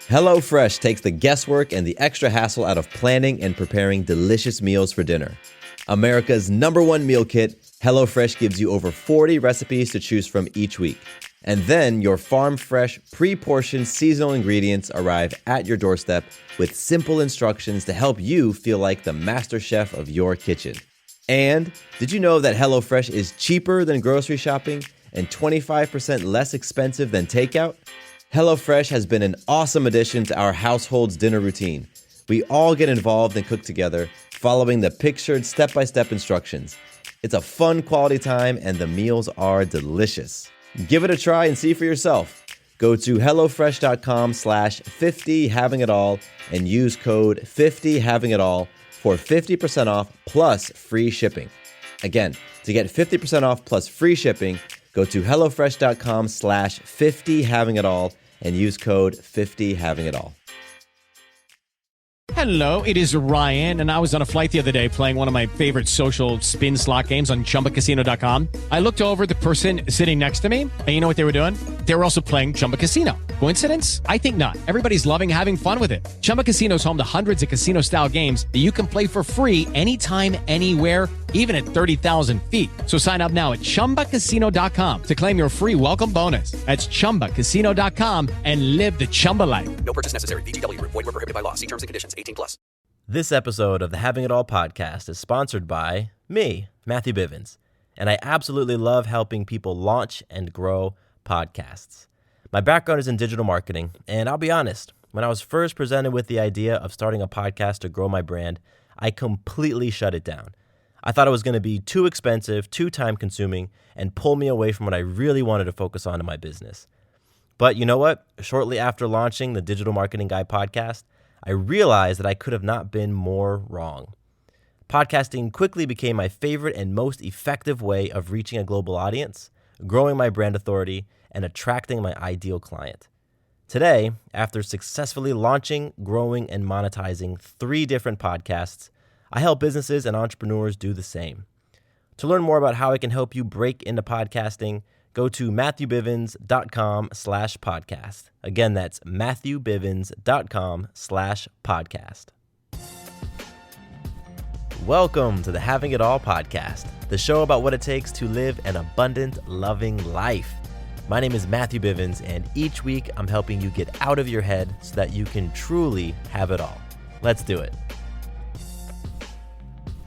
HelloFresh takes the guesswork and the extra hassle out of planning and preparing delicious meals for dinner. America's #1 meal kit, HelloFresh gives you over 40 recipes to choose from each week. And then your farm-fresh, pre-portioned seasonal ingredients arrive at your doorstep with simple instructions to help you feel like the master chef of your kitchen. And did you know that HelloFresh is cheaper than grocery shopping and 25% less expensive than takeout? HelloFresh has been an awesome addition to our household's dinner routine. We all get involved and cook together, following the pictured step-by-step instructions. It's a fun quality time and the meals are delicious. Give it a try and see for yourself. Go to HelloFresh.com/50havingitall and use code 50havingitall for 50% off plus free shipping. Again, to get 50% off plus free shipping, go to HelloFresh.com/50havingitall and use code 50havingitall. Hello, it is Ryan, and I was on a flight the other day playing one of my favorite social spin slot games on chumbacasino.com. I looked over at the person sitting next to me, and you know what they were doing? They were also playing Chumba Casino. Coincidence? I think not. Everybody's loving having fun with it. Chumba Casino is home to hundreds of casino-style games that you can play for free anytime, anywhere, even at 30,000 feet. So sign up now at chumbacasino.com to claim your free welcome bonus. That's chumbacasino.com and live the Chumba life. No purchase necessary. VGW. Void where prohibited by law. See terms and conditions. 18+. This episode of the Having It All podcast is sponsored by me, Matthew Bivens, and I absolutely love helping people launch and grow podcasts. My background is in digital marketing, and I'll be honest, when I was first presented with the idea of starting a podcast to grow my brand, I completely shut it down. I thought it was going to be too expensive, too time-consuming, and pull me away from what I really wanted to focus on in my business. But you know what? Shortly after launching the Digital Marketing Guy podcast, I realized that I could have not been more wrong. Podcasting quickly became my favorite and most effective way of reaching a global audience, growing my brand authority, and attracting my ideal client. Today, after successfully launching, growing, and monetizing 3 different podcasts, I help businesses and entrepreneurs do the same. To learn more about how I can help you break into podcasting, go to matthewbivens.com/podcast. Again, that's matthewbivens.com/podcast. Welcome to the Having It All podcast, the show about what it takes to live an abundant, loving life. My name is Matthew Bivens, and each week I'm helping you get out of your head so that you can truly have it all. Let's do it.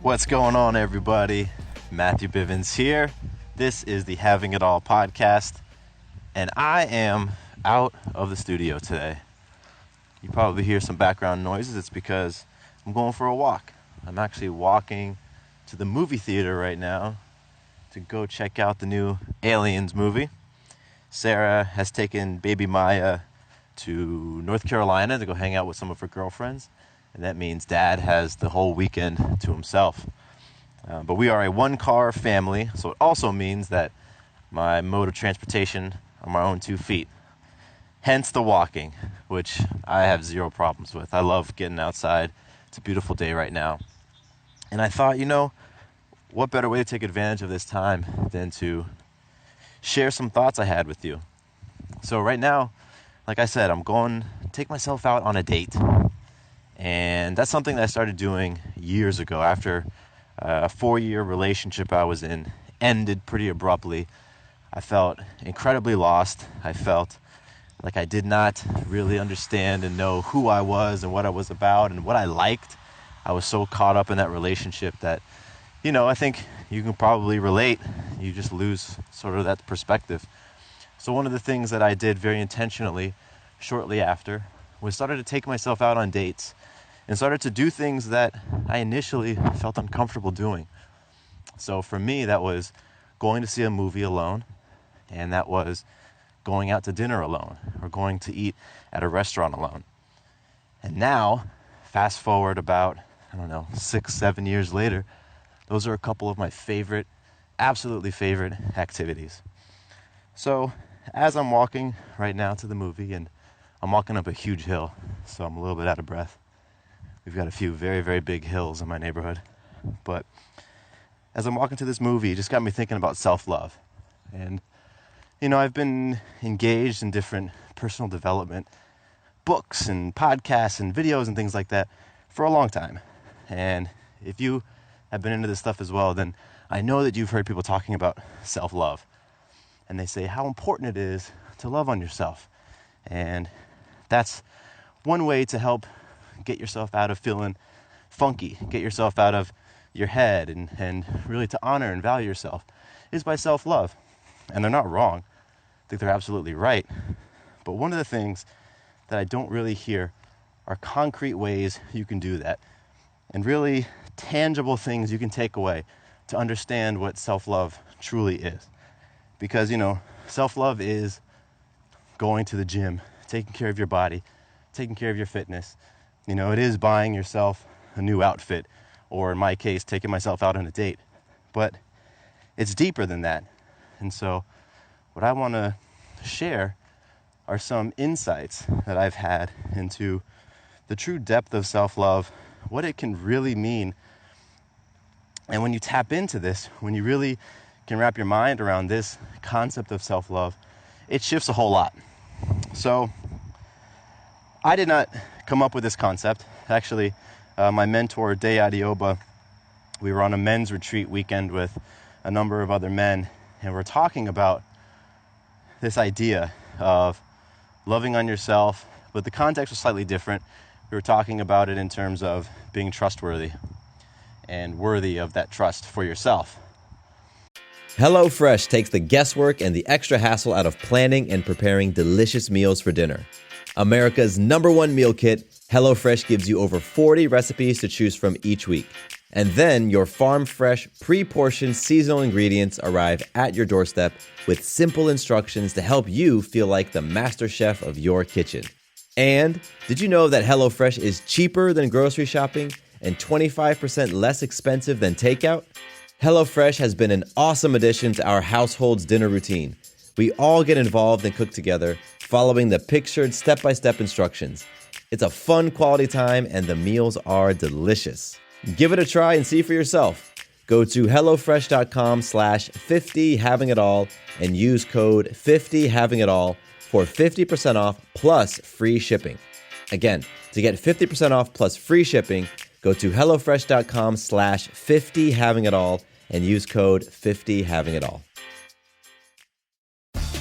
What's going on, everybody? Matthew Bivens here. This is the Having It All podcast, and I am out of the studio today. You probably hear some background noises. It's because I'm going for a walk. I'm actually walking to the movie theater right now to go check out the new Aliens movie. Sarah has taken baby Maya to North Carolina to go hang out with some of her girlfriends, and that means Dad has the whole weekend to himself. But we are a 1-car family, so it also means that my mode of transportation are my own 2 feet. Hence the walking, which I have 0 problems with. I love getting outside. It's a beautiful day right now. And I thought, what better way to take advantage of this time than to share some thoughts I had with you. So right now, like I said, I'm going to take myself out on a date. And that's something that I started doing years ago after a 4-year relationship I was in ended pretty abruptly. I felt incredibly lost. I felt like I did not really understand and know who I was and what I was about and what I liked. I was so caught up in that relationship that, I think you can probably relate. You just lose sort of that perspective. So one of the things that I did very intentionally shortly after was started to take myself out on dates and started to do things that I initially felt uncomfortable doing. So for me, that was going to see a movie alone, and that was going out to dinner alone, or going to eat at a restaurant alone. And now, fast forward about, 6-7 years later, those are a couple of my favorite, absolutely favorite activities. So as I'm walking right now to the movie, and I'm walking up a huge hill, so I'm a little bit out of breath. We've got a few very, very big hills in my neighborhood. But as I'm walking to this movie, it just got me thinking about self-love. And, I've been engaged in different personal development books and podcasts and videos and things like that for a long time. And if you have been into this stuff as well, then I know that you've heard people talking about self-love. And they say how important it is to love on yourself. And that's one way to help get yourself out of feeling funky, get yourself out of your head, and really to honor and value yourself is by self-love. And they're not wrong. I think they're absolutely right. But one of the things that I don't really hear are concrete ways you can do that, and really tangible things you can take away to understand what self-love truly is. Because, self-love is going to the gym, taking care of your body, taking care of your fitness. It is buying yourself a new outfit, or in my case, taking myself out on a date. But it's deeper than that. And so what I want to share are some insights that I've had into the true depth of self-love, what it can really mean. And when you tap into this, when you really can wrap your mind around this concept of self-love, it shifts a whole lot. So I did not come up with this concept. Actually, my mentor, Day Adioba, we were on a men's retreat weekend with a number of other men, and we're talking about this idea of loving on yourself, but the context was slightly different. We were talking about it in terms of being trustworthy and worthy of that trust for yourself. HelloFresh takes the guesswork and the extra hassle out of planning and preparing delicious meals for dinner. America's #1 meal kit, HelloFresh gives you over 40 recipes to choose from each week. And then your farm-fresh, pre-portioned seasonal ingredients arrive at your doorstep with simple instructions to help you feel like the master chef of your kitchen. And did you know that HelloFresh is cheaper than grocery shopping and 25% less expensive than takeout? HelloFresh has been an awesome addition to our household's dinner routine. We all get involved and cook together, following the pictured step-by-step instructions. It's a fun quality time, and the meals are delicious. Give it a try and see for yourself. Go to HelloFresh.com/50havingitall and use code 50havingitall for 50% off plus free shipping. Again, to get 50% off plus free shipping, go to HelloFresh.com/50havingitall and use code 50havingitall.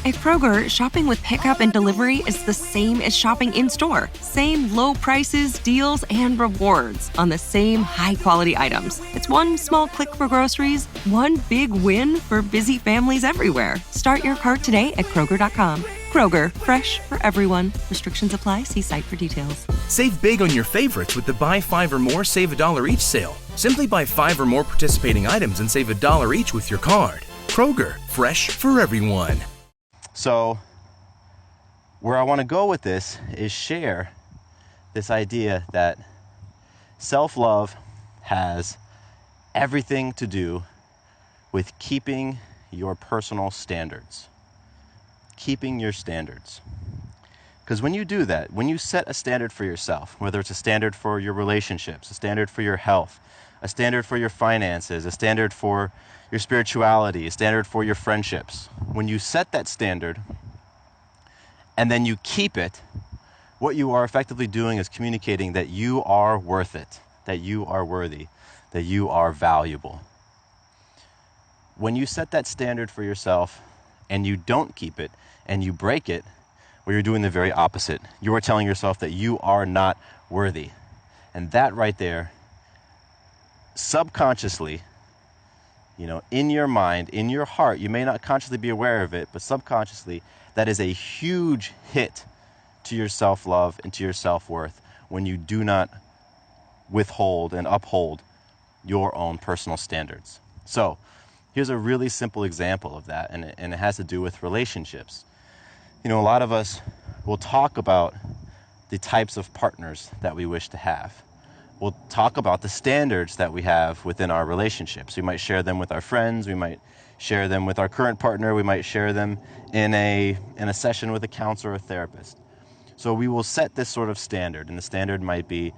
At Kroger, shopping with pickup and delivery is the same as shopping in-store. Same low prices, deals, and rewards on the same high-quality items. It's one small click for groceries, one big win for busy families everywhere. Start your cart today at Kroger.com. Kroger, fresh for everyone. Restrictions apply. See site for details. Save big on your favorites with the Buy 5 or More, Save $1 each sale. Simply buy 5 or more participating items and save $1 each with your card. Kroger, fresh for everyone. So where I want to go with this is share this idea that self-love has everything to do with keeping your personal standards. Keeping your standards. Because when you do that, when you set a standard for yourself, whether it's a standard for your relationships, a standard for your health, a standard for your finances, a standard for your spirituality, a standard for your friendships, when you set that standard and then you keep it, what you are effectively doing is communicating that you are worth it, that you are worthy, that you are valuable. When you set that standard for yourself and you don't keep it and you break it, well, you're doing the very opposite. You are telling yourself that you are not worthy. And that right there, subconsciously, in your mind, in your heart, you may not consciously be aware of it, but subconsciously, that is a huge hit to your self-love and to your self-worth when you do not withhold and uphold your own personal standards. So here's a really simple example of that, and it has to do with relationships. A lot of us will talk about the types of partners that we wish to have. We'll talk about the standards that we have within our relationships. We might share them with our friends. We might share them with our current partner. We might share them in a session with a counselor or a therapist. So we will set this sort of standard, and the standard might be,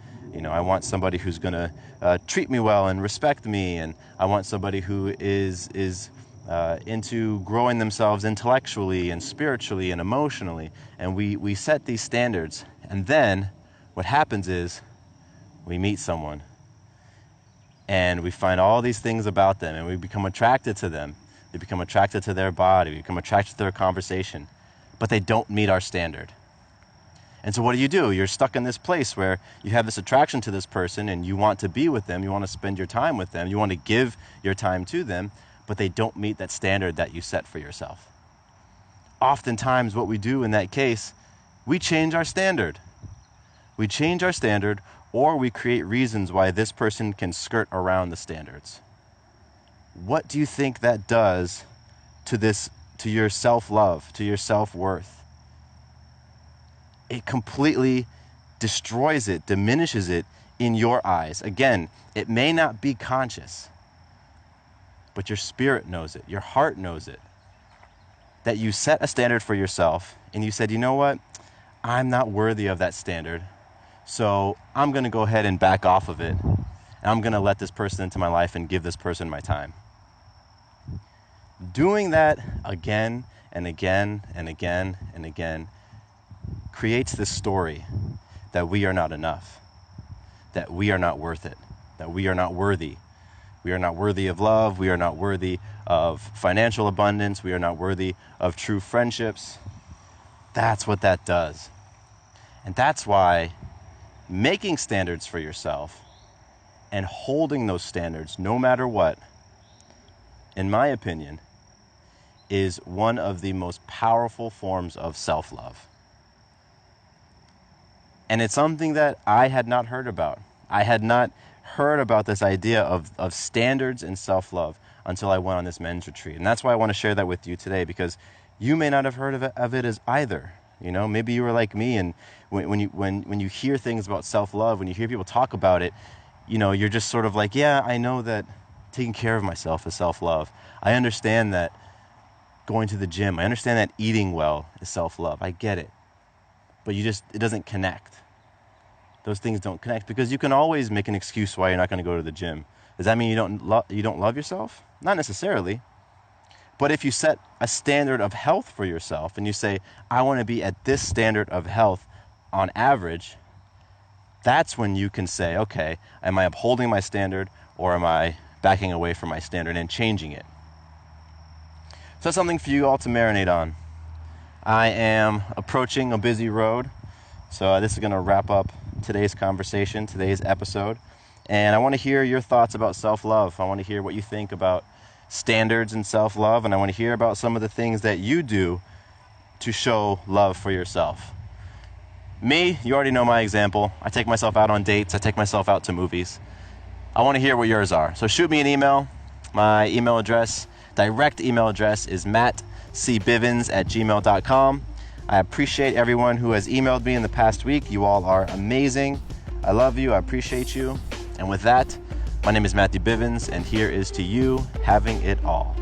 I want somebody who's going to treat me well and respect me, and I want somebody who is into growing themselves intellectually and spiritually and emotionally. And we set these standards, And then what happens is we meet someone and we find all these things about them and we become attracted to them. We become attracted to their body. We become attracted to their conversation, but they don't meet our standard. And so what do? You're stuck in this place where you have this attraction to this person and you want to be with them. You want to spend your time with them. You want to give your time to them, but they don't meet that standard that you set for yourself. Oftentimes what we do in that case, we change our standard. We change our standard, or we create reasons why this person can skirt around the standards. What do you think that does to your self-love, to your self-worth? It completely destroys it, diminishes it in your eyes. Again, it may not be conscious, but your spirit knows it, your heart knows it. That you set a standard for yourself and you said, you know what? I'm not worthy of that standard. So I'm going to go ahead and back off of it. And I'm going to let this person into my life and give this person my time. Doing that again and again and again and again creates this story that we are not enough, that we are not worth it, that we are not worthy. We are not worthy of love. We are not worthy of financial abundance. We are not worthy of true friendships. That's what that does. And that's why making standards for yourself and holding those standards, no matter what, in my opinion, is one of the most powerful forms of self-love. And it's something that I had not heard about. I had not heard about this idea of standards and self-love until I went on this men's retreat. And that's why I want to share that with you today, because you may not have heard of it as either. You know, maybe you were like me, and when you hear things about self-love, when you hear people talk about it, you know, you're just sort of like, yeah, I know that taking care of myself is self-love. I understand that going to the gym, I understand that eating well is self-love. I get it. But it doesn't connect. Those things don't connect, because you can always make an excuse why you're not going to go to the gym. Does that mean you don't love yourself? Not necessarily. But if you set a standard of health for yourself and you say, I want to be at this standard of health on average, that's when you can say, okay, am I upholding my standard or am I backing away from my standard and changing it? So that's something for you all to marinate on. I am approaching a busy road, so this is going to wrap up today's conversation, today's episode. And I want to hear your thoughts about self-love. I want to hear what you think about standards and self-love, and I want to hear about some of the things that you do to show love for yourself. Me, you already know my example. I take myself out on dates. I take myself out to movies. I want to hear what yours are. So shoot me an email. My email address, direct email address, is mattcbivens@gmail.com. I appreciate everyone who has emailed me in the past week. You all are amazing. I love you. I appreciate you. And with that, my name is Matthew Bivens, and here is to you having it all.